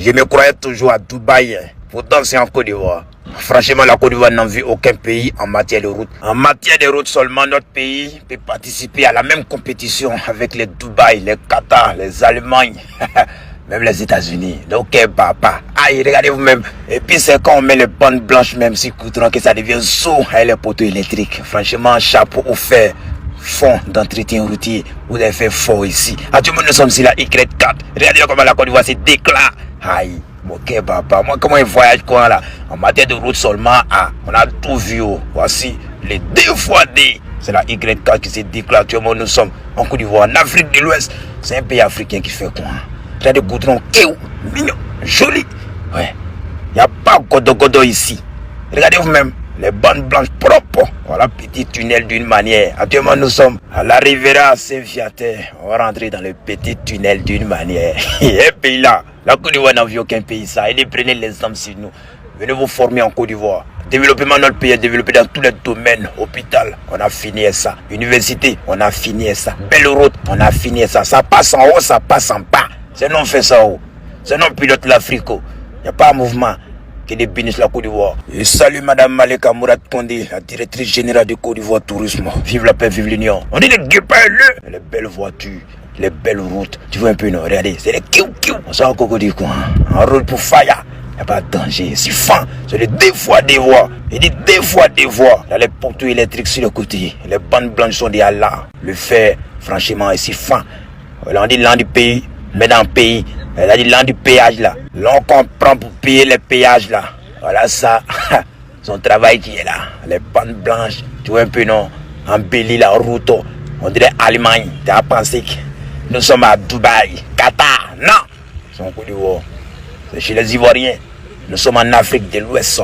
Je me croyais toujours à Dubaï. Pourtant, c'est en Côte d'Ivoire. Franchement, la Côte d'Ivoire n'a vu aucun pays en matière de route. En matière de route, seulement notre pays peut participer à la même compétition avec les Dubaï, les Qatar, les Allemagnes, même les États-Unis. Donc, papa. Aïe, regardez vous-même. Et puis, c'est quand on met les bandes blanches, même si coudron, que ça devient sourd avec les poteaux électriques. Franchement, chapeau au fait. Fonds d'entretien routier. Vous avez fait fort ici. Actuellement, nous sommes sur la Y4. Regardez comment la Côte d'Ivoire se déclare. Aïe. Ok, papa, moi, comment il voyage quoi là? En matière de route seulement, on a tout vu. Voici les 2x2. C'est la Y4 qui se déclare. Actuellement, nous sommes en Côte d'Ivoire, en Afrique de l'Ouest. C'est un pays africain qui fait quoi? Regardez, goudron, mignon, joli. Ouais. Il n'y a pas godo ici. Regardez vous-même. Les bandes blanches propres. Voilà, petit tunnel d'une manière. Actuellement, nous sommes à la Riviera Saint-Viateur. On va rentrer dans le petit tunnel d'une manière. Et puis là, la Côte d'Ivoire n'a vu aucun pays ça. Et prenez l'exemple sur nous. Venez vous former en Côte d'Ivoire. Développement de notre pays est développé dans tous les domaines. Hôpital, on a fini ça. Université, on a fini ça. Belle route, on a fini ça. Ça passe en haut, ça passe en bas. C'est non fait ça haut. C'est non pilote l'Afrique. Il n'y a pas un mouvement qui bénisse la Côte d'Ivoire. Et salut Madame Maleka Mourad Kondé, la directrice générale de Côte d'Ivoire Tourisme. Vive la paix, vive l'union. On dit les guépins, les belles voitures, les belles routes. Tu vois un peu, non? Regardez, c'est les kiou. On sort encore du coin. En route pour fire. Il n'y a pas de danger. C'est fin. C'est les 2x2 voies. Il dit 2x2 voies. Il y a les poteaux électriques sur le côté. Les bandes blanches sont déjà là. Le fer, franchement, est si fin. On dit l'an du pays, mais dans le pays. Elle a dit l'an du péage là. L'on comprend pour payer les péages là. Voilà ça. Son travail qui est là. Les bandes blanches. Tu vois un peu non? Embellir la route. On dirait Allemagne. Tu as pensé que nous sommes à Dubaï, Qatar. Non. C'est en Côte d'Ivoire. C'est chez les Ivoiriens. Nous sommes en Afrique de l'Ouest.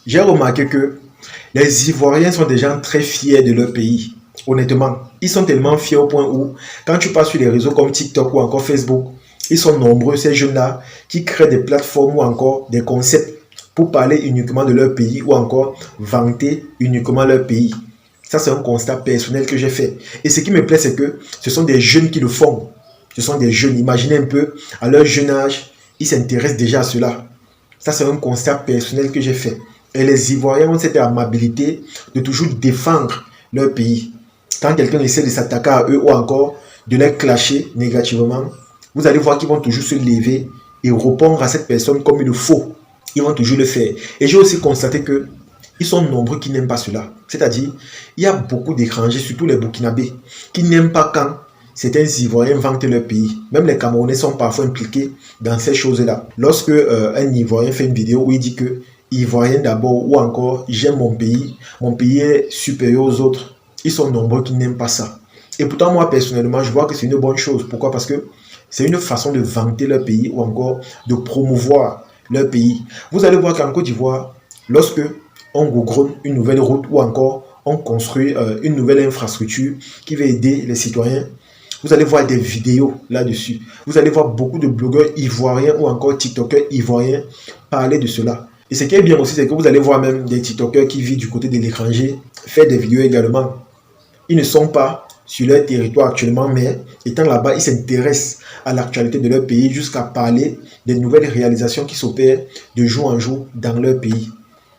J'ai remarqué que les Ivoiriens sont des gens très fiers de leur pays. Honnêtement, ils sont tellement fiers au point où, quand tu passes sur les réseaux comme TikTok ou encore Facebook, ils sont nombreux, ces jeunes-là, qui créent des plateformes ou encore des concepts pour parler uniquement de leur pays ou encore vanter uniquement leur pays. Ça, c'est un constat personnel que j'ai fait. Et ce qui me plaît, c'est que ce sont des jeunes qui le font. Ce sont des jeunes. Imaginez un peu, à leur jeune âge, ils s'intéressent déjà à cela. Ça, c'est un constat personnel que j'ai fait. Et les Ivoiriens ont cette amabilité de toujours défendre leur pays. Quand quelqu'un essaie de s'attaquer à eux ou encore de les clasher négativement, vous allez voir qu'ils vont toujours se lever et répondre à cette personne comme il le faut. Ils vont toujours le faire. Et j'ai aussi constaté que ils sont nombreux qui n'aiment pas cela. C'est-à-dire, il y a beaucoup d'étrangers, surtout les Burkinabés, qui n'aiment pas quand certains Ivoiriens vantent leur pays. Même les Camerounais sont parfois impliqués dans ces choses-là. Lorsque un Ivoirien fait une vidéo où il dit que Ivoirien d'abord ou encore j'aime mon pays est supérieur aux autres, ils sont nombreux qui n'aiment pas ça. Et pourtant, moi personnellement, je vois que c'est une bonne chose. Pourquoi? Parce que c'est une façon de vanter leur pays ou encore de promouvoir leur pays. Vous allez voir qu'en Côte d'Ivoire, lorsque on goudronne une nouvelle route ou encore on construit une nouvelle infrastructure qui va aider les citoyens, vous allez voir des vidéos là-dessus. Vous allez voir beaucoup de blogueurs ivoiriens ou encore TikTokers ivoiriens parler de cela. Et ce qui est bien aussi, c'est que vous allez voir même des TikTokers qui vivent du côté de l'étranger faire des vidéos également. Ils ne sont pas sur leur territoire actuellement, mais étant là-bas, ils s'intéressent à l'actualité de leur pays jusqu'à parler des nouvelles réalisations qui s'opèrent de jour en jour dans leur pays.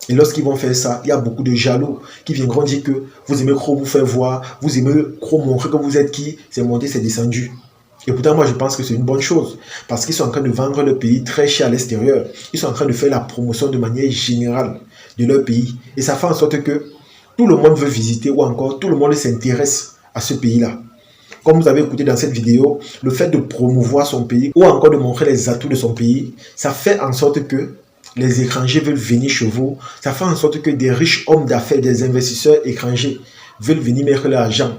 Et lorsqu'ils vont faire ça, il y a beaucoup de jaloux qui viendront dire que vous aimez trop vous faire voir, vous aimez trop montrer que vous êtes qui, c'est monté, c'est descendu. Et pourtant, moi, je pense que c'est une bonne chose parce qu'ils sont en train de vendre le pays très cher à l'extérieur. Ils sont en train de faire la promotion de manière générale de leur pays. Et ça fait en sorte que tout le monde veut visiter ou encore tout le monde s'intéresse à ce pays-là. Comme vous avez écouté dans cette vidéo, le fait de promouvoir son pays ou encore de montrer les atouts de son pays, ça fait en sorte que les étrangers veulent venir chez vous. Ça fait en sorte que des riches hommes d'affaires, des investisseurs étrangers veulent venir mettre leur argent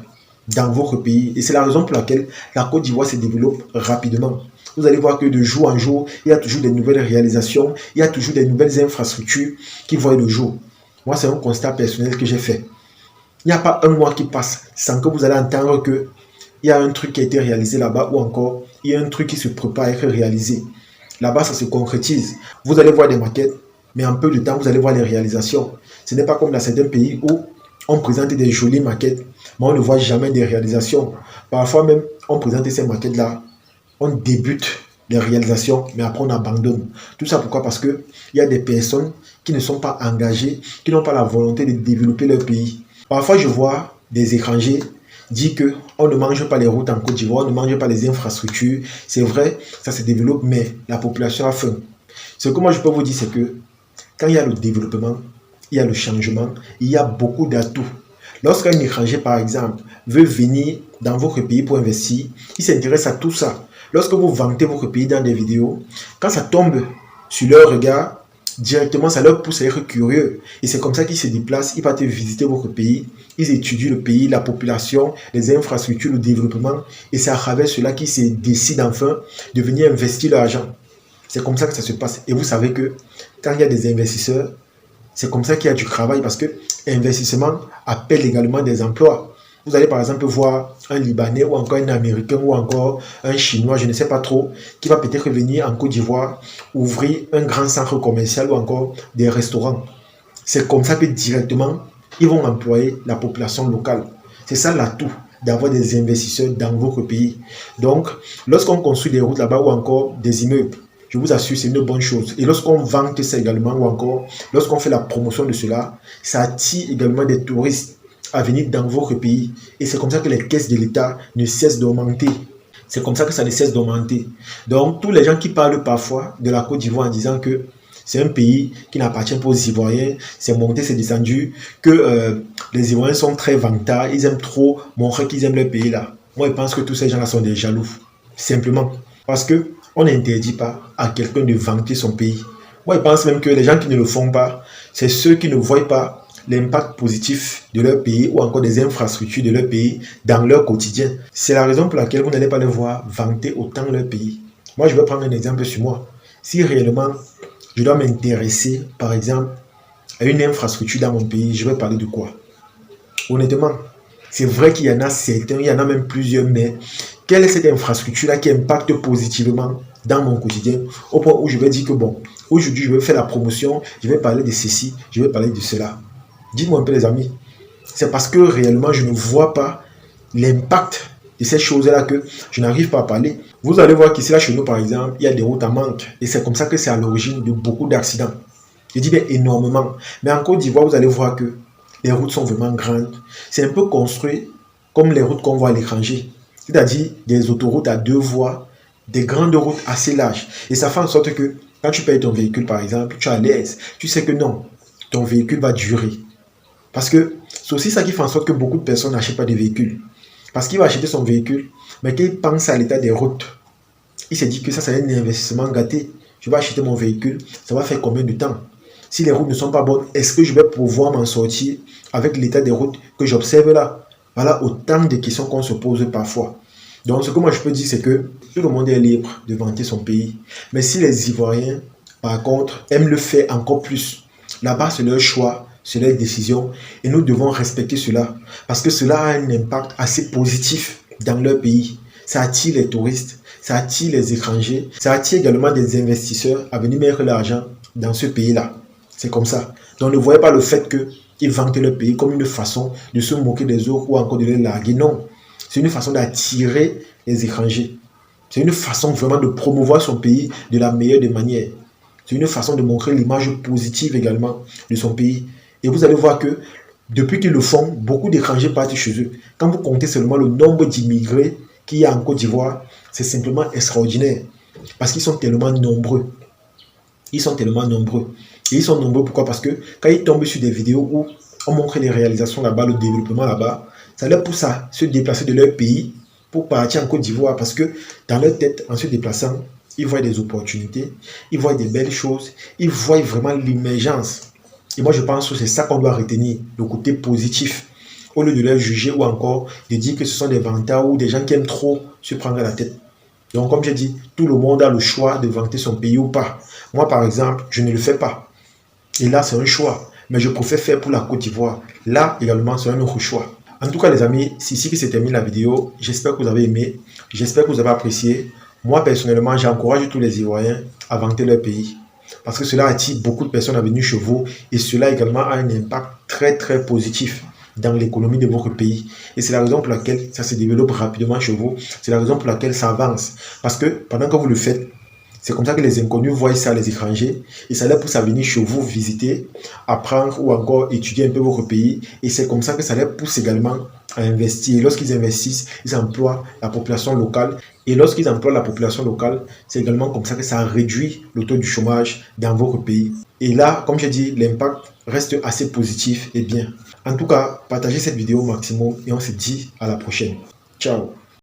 dans votre pays. Et c'est la raison pour laquelle la Côte d'Ivoire se développe rapidement. Vous allez voir que de jour en jour, il y a toujours des nouvelles réalisations, il y a toujours des nouvelles infrastructures qui voient le jour. Moi, c'est un constat personnel que j'ai fait. Il n'y a pas un mois qui passe sans que vous allez entendre qu'il y a un truc qui a été réalisé là-bas ou encore il y a un truc qui se prépare à être réalisé. Là-bas, ça se concrétise. Vous allez voir des maquettes, mais en peu de temps, vous allez voir les réalisations. Ce n'est pas comme dans certains pays où on présente des jolies maquettes, mais on ne voit jamais des réalisations. Parfois même, on présente ces maquettes-là, on débute les réalisations, mais après on abandonne. Tout ça pourquoi? Parce qu'il y a des personnes qui ne sont pas engagées, qui n'ont pas la volonté de développer leur pays. Parfois, je vois des étrangers dire qu'on ne mange pas les routes en Côte d'Ivoire, on ne mange pas les infrastructures. C'est vrai, ça se développe, mais la population a faim. Ce que moi je peux vous dire, c'est que quand il y a le développement, il y a le changement, il y a beaucoup d'atouts. Lorsqu'un étranger, par exemple, veut venir dans votre pays pour investir, il s'intéresse à tout ça. Lorsque vous vantez votre pays dans des vidéos, quand ça tombe sur leur regard, directement, ça leur pousse à être curieux. Et c'est comme ça qu'ils se déplacent, ils partent visiter votre pays, ils étudient le pays, la population, les infrastructures, le développement. Et c'est à travers cela qu'ils se décident enfin de venir investir leur argent. C'est comme ça que ça se passe. Et vous savez que quand il y a des investisseurs, c'est comme ça qu'il y a du travail parce que l'investissement appelle également des emplois. Vous allez par exemple voir un Libanais ou encore un Américain ou encore un Chinois, je ne sais pas trop, qui va peut-être venir en Côte d'Ivoire ouvrir un grand centre commercial ou encore des restaurants. C'est comme ça que directement, ils vont employer la population locale. C'est ça l'atout d'avoir des investisseurs dans votre pays. Donc, lorsqu'on construit des routes là-bas ou encore des immeubles, je vous assure, c'est une bonne chose. Et lorsqu'on vante ça également, ou encore, lorsqu'on fait la promotion de cela, ça attire également des touristes à venir dans votre pays. Et c'est comme ça que les caisses de l'État ne cessent d'augmenter. C'est comme ça que ça ne cesse d'augmenter. Donc, tous les gens qui parlent parfois de la Côte d'Ivoire en disant que c'est un pays qui n'appartient pas aux Ivoiriens, c'est monté, c'est descendu, que les Ivoiriens sont très vantards, ils aiment trop montrer qu'ils aiment leur pays là. Moi, je pense que tous ces gens-là sont des jaloux. Simplement. Parce que on n'interdit pas à quelqu'un de vanter son pays. Moi, je pense même que les gens qui ne le font pas, c'est ceux qui ne voient pas l'impact positif de leur pays ou encore des infrastructures de leur pays dans leur quotidien. C'est la raison pour laquelle vous n'allez pas les voir vanter autant leur pays. Moi, je vais prendre un exemple sur moi. Si réellement, je dois m'intéresser, par exemple, à une infrastructure dans mon pays, je vais parler de quoi? Honnêtement, c'est vrai qu'il y en a certains, il y en a même plusieurs, mais quelle est cette infrastructure-là qui impacte positivement dans mon quotidien au point où je vais dire que bon, aujourd'hui je vais faire la promotion, je vais parler de ceci, je vais parler de cela. Dites-moi un peu les amis, c'est parce que réellement je ne vois pas l'impact de ces choses-là que je n'arrive pas à parler. Vous allez voir qu'ici là chez nous par exemple, il y a des routes à manque et c'est comme ça que c'est à l'origine de beaucoup d'accidents. Je dis bien énormément, mais en Côte d'Ivoire vous allez voir que les routes sont vraiment grandes. C'est un peu construit comme les routes qu'on voit à l'étranger. C'est-à-dire des autoroutes à 2 voies, des grandes routes assez larges. Et ça fait en sorte que quand tu payes ton véhicule, par exemple, tu es à l'aise. Tu sais que non, ton véhicule va durer. Parce que c'est aussi ça qui fait en sorte que beaucoup de personnes n'achètent pas de véhicules. Parce qu'il va acheter son véhicule, mais qu'il pense à l'état des routes. Il se dit que ça, c'est un investissement gâté. Je vais acheter mon véhicule, ça va faire combien de temps? Si les routes ne sont pas bonnes, est-ce que je vais pouvoir m'en sortir avec l'état des routes que j'observe là? Voilà autant de questions qu'on se pose parfois. Donc ce que moi je peux dire, c'est que tout le monde est libre de vanter son pays. Mais si les Ivoiriens, par contre, aiment le faire encore plus, là-bas c'est leur choix, c'est leur décision, et nous devons respecter cela. Parce que cela a un impact assez positif dans leur pays. Ça attire les touristes, ça attire les étrangers, ça attire également des investisseurs à venir mettre l'argent dans ce pays-là. C'est comme ça. Donc ne voyez pas le fait qu'ils vantent leur pays comme une façon de se moquer des autres ou encore de les larguer. Non. C'est une façon d'attirer les étrangers. C'est une façon vraiment de promouvoir son pays de la meilleure des manières. C'est une façon de montrer l'image positive également de son pays. Et vous allez voir que depuis qu'ils le font, beaucoup d'étrangers partent chez eux. Quand vous comptez seulement le nombre d'immigrés qu'il y a en Côte d'Ivoire, c'est simplement extraordinaire. Parce qu'ils sont tellement nombreux. Ils sont tellement nombreux. Et ils sont nombreux pourquoi? Parce que quand ils tombent sur des vidéos où on montre les réalisations là-bas, le développement là-bas, ça leur pousse à se déplacer de leur pays pour partir en Côte d'Ivoire. Parce que dans leur tête, en se déplaçant, ils voient des opportunités, ils voient des belles choses, ils voient vraiment l'émergence. Et moi, je pense que c'est ça qu'on doit retenir, le côté positif, au lieu de leur juger ou encore de dire que ce sont des vantards ou des gens qui aiment trop se prendre à la tête. Donc, comme j'ai dit, tout le monde a le choix de vanter son pays ou pas. Moi, par exemple, je ne le fais pas. Et là, c'est un choix. Mais je préfère faire pour la Côte d'Ivoire. Là, également, c'est un autre choix. En tout cas, les amis, c'est ici que se termine la vidéo. J'espère que vous avez aimé. J'espère que vous avez apprécié. Moi, personnellement, j'encourage tous les Ivoiriens à vanter leur pays. Parce que cela attire beaucoup de personnes à venir chez vous. Et cela également a un impact très, très positif dans l'économie de votre pays. Et c'est la raison pour laquelle ça se développe rapidement chez vous. C'est la raison pour laquelle ça avance. Parce que pendant que vous le faites, C'est comme ça que les inconnus voient ça, les étrangers, et ça les pousse à venir chez vous visiter, apprendre ou encore étudier un peu votre pays. Et c'est comme ça que ça les pousse également à investir. Et lorsqu'ils investissent, ils emploient la population locale. Et lorsqu'ils emploient la population locale, c'est également comme ça que ça réduit le taux du chômage dans votre pays. Et là, comme j'ai dit, l'impact reste assez positif et bien. En tout cas, partagez cette vidéo au maximum et on se dit à la prochaine. Ciao.